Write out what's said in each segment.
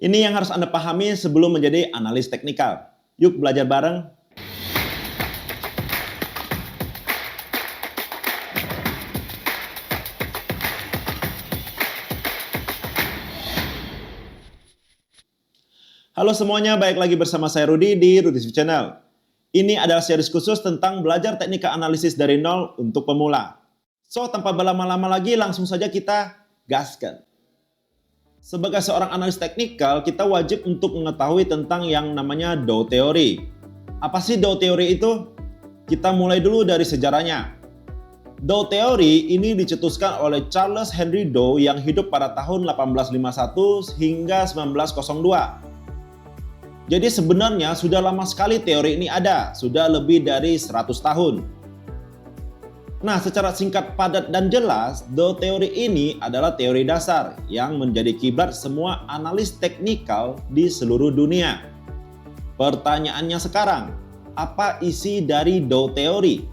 Ini yang harus Anda pahami sebelum menjadi analis teknikal. Yuk belajar bareng. Halo semuanya, balik lagi bersama saya Rudy di Rudy's Channel. Ini adalah series khusus tentang belajar teknika analisis dari nol untuk pemula. So, tanpa berlama-lama lagi, langsung saja kita gaskan. Sebagai seorang analis teknikal, kita wajib untuk mengetahui tentang yang namanya Dow Theory. Apa sih Dow Theory itu? Kita mulai dulu dari sejarahnya. Dow Theory ini dicetuskan oleh Charles Henry Dow yang hidup pada tahun 1851 hingga 1902. Jadi sebenarnya sudah lama sekali teori ini ada, sudah lebih dari 100 tahun. Nah, secara singkat, padat, dan jelas, Dow Theory ini adalah teori dasar yang menjadi kiblat semua analis teknikal di seluruh dunia. Pertanyaannya sekarang, apa isi dari Dow Theory?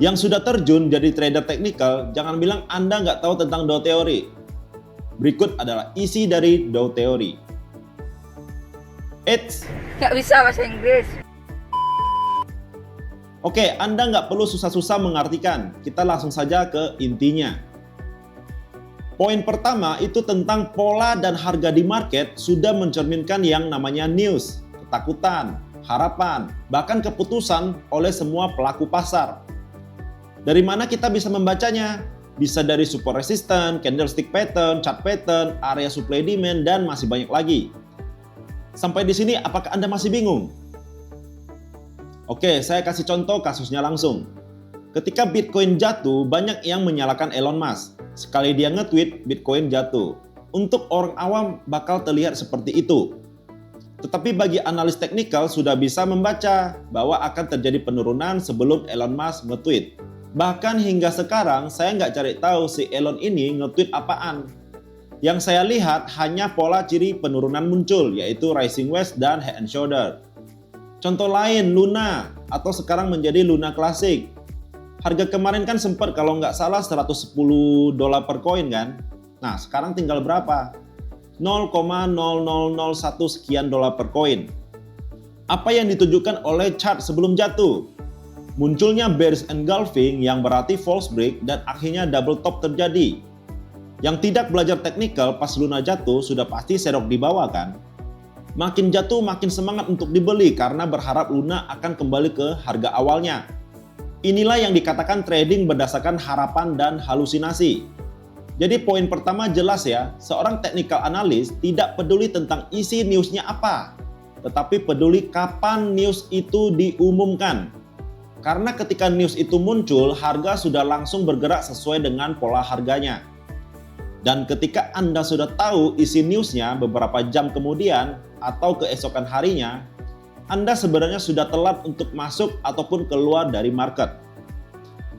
Yang sudah terjun jadi trader teknikal, jangan bilang Anda nggak tahu tentang Dow Theory. Berikut adalah isi dari Dow Theory. Nggak bisa bahasa Inggris. Oke, Anda nggak perlu susah-susah mengartikan. Kita langsung saja ke intinya. Poin pertama itu tentang pola dan harga di market sudah mencerminkan yang namanya news, ketakutan, harapan, bahkan keputusan oleh semua pelaku pasar. Dari mana kita bisa membacanya? Bisa dari support resistance, candlestick pattern, chart pattern, area supply demand, dan masih banyak lagi. Sampai di sini apakah Anda masih bingung? Oke, saya kasih contoh kasusnya langsung. Ketika Bitcoin jatuh, banyak yang menyalahkan Elon Musk. Sekali dia nge-tweet, Bitcoin jatuh. Untuk orang awam bakal terlihat seperti itu. Tetapi bagi analis teknikal sudah bisa membaca bahwa akan terjadi penurunan sebelum Elon Musk nge-tweet. Bahkan hingga sekarang saya nggak cari tahu si Elon ini nge-tweet apaan. Yang saya lihat hanya pola ciri penurunan muncul, yaitu rising wedge dan head and shoulder. Contoh lain, Luna, atau sekarang menjadi Luna Classic. Harga kemarin kan sempat kalau nggak salah $110 per koin kan? Nah, sekarang tinggal berapa? 0,0001 sekian dolar per koin. Apa yang ditujukan oleh chart sebelum jatuh? Munculnya bearish engulfing yang berarti false break dan akhirnya double top terjadi. Yang tidak belajar teknikal pas Luna jatuh sudah pasti serok di bawah kan? Makin jatuh makin semangat untuk dibeli karena berharap Luna akan kembali ke harga awalnya. Inilah yang dikatakan trading berdasarkan harapan dan halusinasi. Jadi poin pertama jelas ya, seorang technical analyst tidak peduli tentang isi newsnya apa, tetapi peduli kapan news itu diumumkan. Karena ketika news itu muncul, harga sudah langsung bergerak sesuai dengan pola harganya. Dan ketika Anda sudah tahu isi newsnya beberapa jam kemudian atau keesokan harinya, Anda sebenarnya sudah telat untuk masuk ataupun keluar dari market.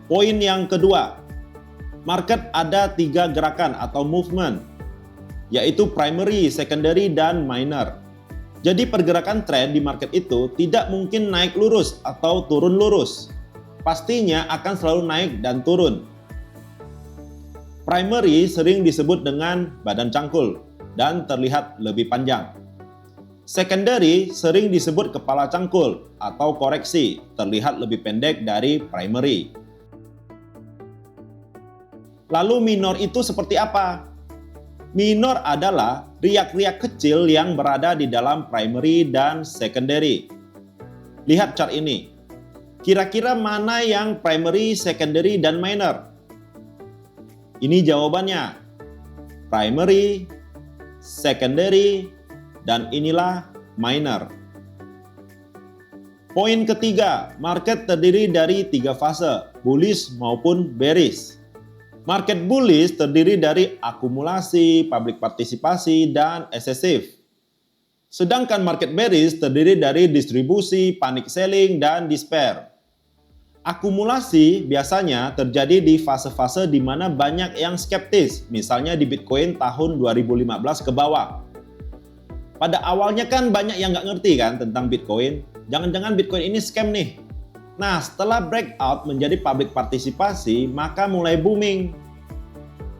Poin yang kedua, market ada 3 gerakan atau movement, yaitu primary, secondary, dan minor. Jadi pergerakan trend di market itu tidak mungkin naik lurus atau turun lurus. Pastinya akan selalu naik dan turun. Primary sering disebut dengan badan cangkul dan terlihat lebih panjang. Secondary sering disebut kepala cangkul atau koreksi, terlihat lebih pendek dari primary. Lalu minor itu seperti apa? Minor adalah riak-riak kecil yang berada di dalam primary dan secondary. Lihat chart ini. Kira-kira mana yang primary, secondary, dan minor? Ini jawabannya, primary, secondary, dan inilah minor. Poin ketiga, market terdiri dari 3 fase, bullish maupun bearish. Market bullish terdiri dari akumulasi, public partisipasi, dan excessive. Sedangkan market bearish terdiri dari distribusi, panic selling, dan despair. Akumulasi biasanya terjadi di fase-fase di mana banyak yang skeptis, misalnya di Bitcoin tahun 2015 ke bawah. Pada awalnya kan banyak yang nggak ngerti kan tentang Bitcoin, jangan-jangan Bitcoin ini scam nih. Nah, setelah breakout menjadi public partisipasi, maka mulai booming.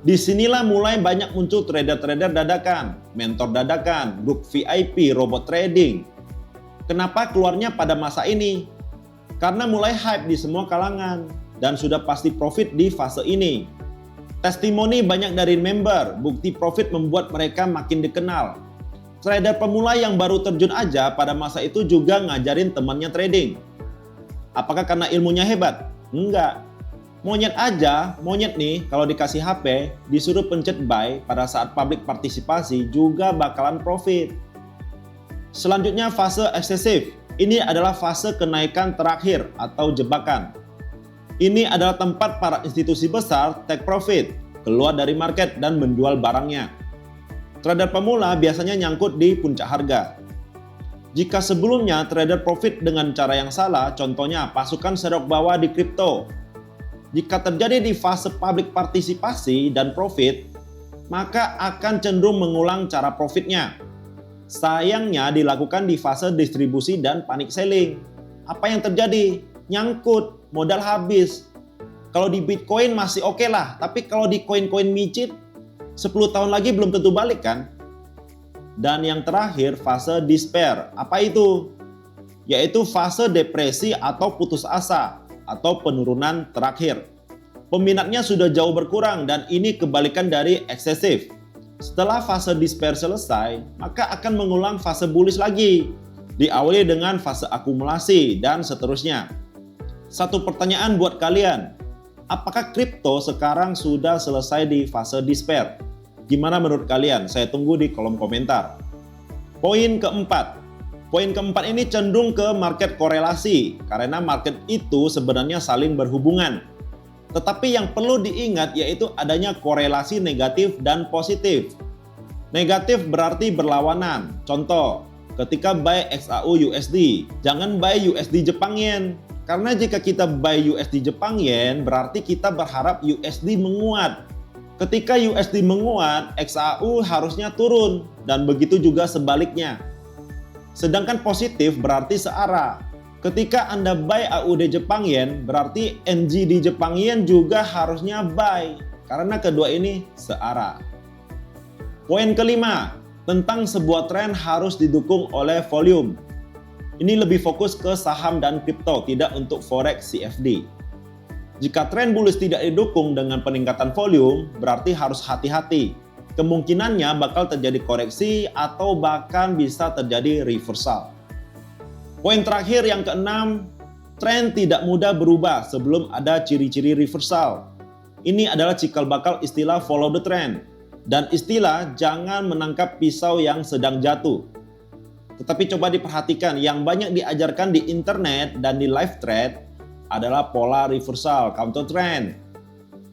Disinilah mulai banyak muncul trader-trader dadakan, mentor dadakan, grup VIP, robot trading. Kenapa keluarnya pada masa ini? Karena mulai hype di semua kalangan dan sudah pasti profit di fase ini. Testimoni banyak dari member, bukti profit membuat mereka makin dikenal. Trader pemula yang baru terjun aja pada masa itu juga ngajarin temannya trading. Apakah karena ilmunya hebat? Enggak. Monyet aja, monyet nih kalau dikasih HP, disuruh pencet buy pada saat public partisipasi juga bakalan profit. Selanjutnya fase eksesif. Ini adalah fase kenaikan terakhir atau jebakan. Ini adalah tempat para institusi besar take profit, keluar dari market dan menjual barangnya. Trader pemula biasanya nyangkut di puncak harga. Jika sebelumnya trader profit dengan cara yang salah, contohnya pasukan serok bawah di kripto. Jika terjadi di fase public partisipasi dan profit, maka akan cenderung mengulang cara profitnya. Sayangnya dilakukan di fase distribusi dan panic selling. Apa yang terjadi? Nyangkut, modal habis. Kalau di Bitcoin masih oke lah, tapi kalau di koin-koin micit, 10 tahun lagi belum tentu balik kan? Dan yang terakhir fase despair. Apa itu? Yaitu fase depresi atau putus asa atau penurunan terakhir. Peminatnya sudah jauh berkurang dan ini kebalikan dari eksesif. Setelah fase despair selesai, maka akan mengulang fase bullish lagi. Diawali dengan fase akumulasi dan seterusnya. Satu pertanyaan buat kalian. Apakah kripto sekarang sudah selesai di fase despair? Gimana menurut kalian? Saya tunggu di kolom komentar. Poin keempat. Poin keempat ini cenderung ke market korelasi, karena market itu sebenarnya saling berhubungan. Tetapi yang perlu diingat yaitu adanya korelasi negatif dan positif. Negatif berarti berlawanan. Contoh, ketika buy XAU USD, jangan buy USD Jepang Yen. Karena jika kita buy USD Jepang Yen, berarti kita berharap USD menguat. Ketika USD menguat, XAU harusnya turun, dan begitu juga sebaliknya. Sedangkan positif berarti searah. Ketika Anda buy AUD Jepang Yen, berarti NGD Jepang Yen juga harusnya buy. Karena kedua ini searah. Poin kelima, tentang sebuah tren harus didukung oleh volume. Ini lebih fokus ke saham dan kripto, tidak untuk forex CFD. Jika tren bullish tidak didukung dengan peningkatan volume, berarti harus hati-hati. Kemungkinannya bakal terjadi koreksi atau bahkan bisa terjadi reversal. Poin terakhir yang keenam, tren tidak mudah berubah sebelum ada ciri-ciri reversal. Ini adalah cikal bakal istilah follow the trend dan istilah jangan menangkap pisau yang sedang jatuh. Tetapi coba diperhatikan, yang banyak diajarkan di internet dan di live trade adalah pola reversal, counter trend.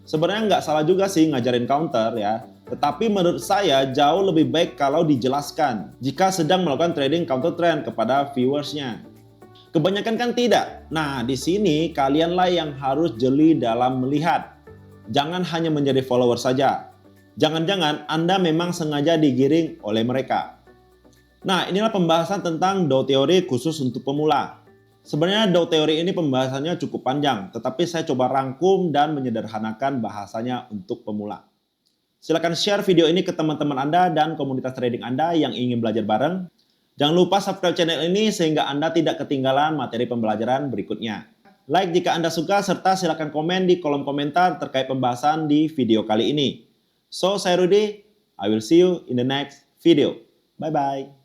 Sebenarnya nggak salah juga sih ngajarin counter ya. Tetapi menurut saya jauh lebih baik kalau dijelaskan jika sedang melakukan trading counter trend kepada viewersnya. Kebanyakan kan tidak. Nah, di sini kalianlah yang harus jeli dalam melihat. Jangan hanya menjadi follower saja. Jangan-jangan Anda memang sengaja digiring oleh mereka. Nah, inilah pembahasan tentang Dow Theory khusus untuk pemula. Sebenarnya Dow Theory ini pembahasannya cukup panjang, tetapi saya coba rangkum dan menyederhanakan bahasanya untuk pemula. Silakan share video ini ke teman-teman Anda dan komunitas trading Anda yang ingin belajar bareng. Jangan lupa subscribe channel ini sehingga Anda tidak ketinggalan materi pembelajaran berikutnya. Like jika Anda suka serta silakan komen di kolom komentar terkait pembahasan di video kali ini. So, saya Rudy. I will see you in the next video. Bye-bye.